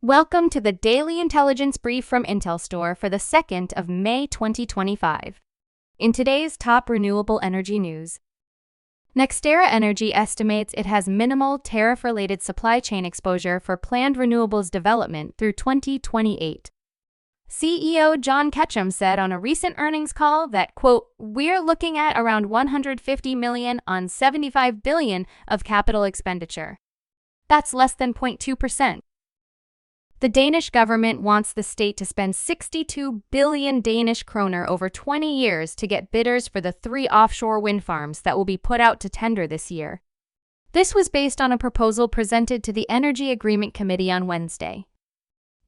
Welcome to the Daily Intelligence Brief from IntelStor for the 2nd of May 2025. In today's top renewable energy news, NextEra Energy estimates it has minimal tariff-related supply chain exposure for planned renewables development through 2028. CEO John Ketchum said on a recent earnings call that, quote, "We're looking at around $150 million on $75 billion of capital expenditure. That's less than 0.2%. The Danish government wants the state to spend 62 billion Danish kroner over 20 years to get bidders for the 3 offshore wind farms that will be put out to tender this year. This was based on a proposal presented to the Energy Agreement Committee on Wednesday.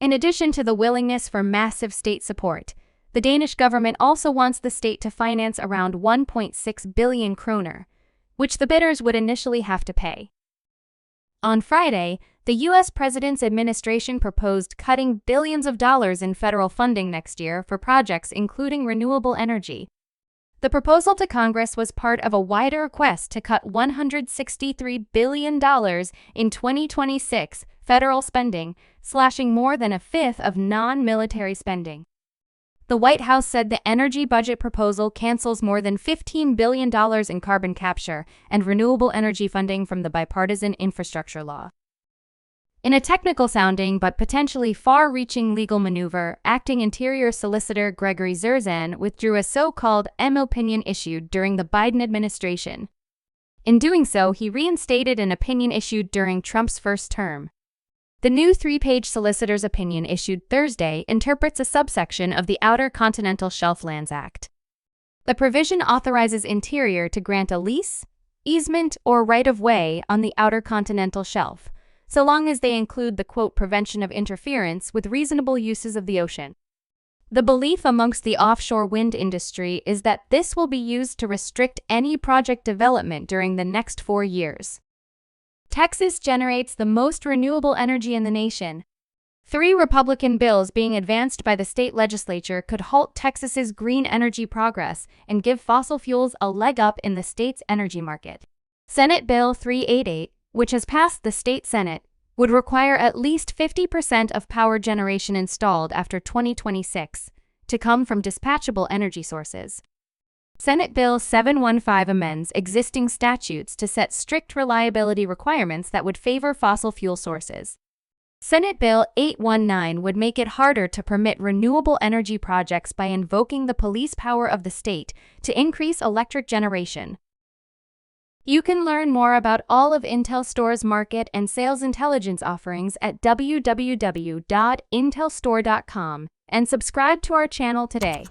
In addition to the willingness for massive state support, the Danish government also wants the state to finance around 1.6 billion kroner, which the bidders would initially have to pay. On Friday, the U.S. President's administration proposed cutting billions of dollars in federal funding next year for projects including renewable energy. The proposal to Congress was part of a wider request to cut $163 billion in 2026 federal spending, slashing more than a fifth of non-military spending. The White House said the energy budget proposal cancels more than $15 billion in carbon capture and renewable energy funding from the bipartisan infrastructure law. In a technical-sounding but potentially far-reaching legal maneuver, acting Interior Solicitor Gregory Zerzan withdrew a so-called opinion issued during the Biden administration. In doing so, he reinstated an opinion issued during Trump's first term. The new 3-page solicitor's opinion issued Thursday interprets a subsection of the Outer Continental Shelf Lands Act. The provision authorizes Interior to grant a lease, easement, or right-of-way on the Outer Continental Shelf, so long as they include the, quote, prevention of interference with reasonable uses of the ocean. The belief amongst the offshore wind industry is that this will be used to restrict any project development during the next 4 years. Texas generates the most renewable energy in the nation. 3 Republican bills being advanced by the state legislature could halt Texas's green energy progress and give fossil fuels a leg up in the state's energy market. Senate Bill 388, which has passed the state Senate, would require at least 50% of power generation installed after 2026 to come from dispatchable energy sources. Senate Bill 715 amends existing statutes to set strict reliability requirements that would favor fossil fuel sources. Senate Bill 819 would make it harder to permit renewable energy projects by invoking the police power of the state to increase electric generation. You can learn more about all of IntelStor's market and sales intelligence offerings at www.intelstor.com and subscribe to our channel today.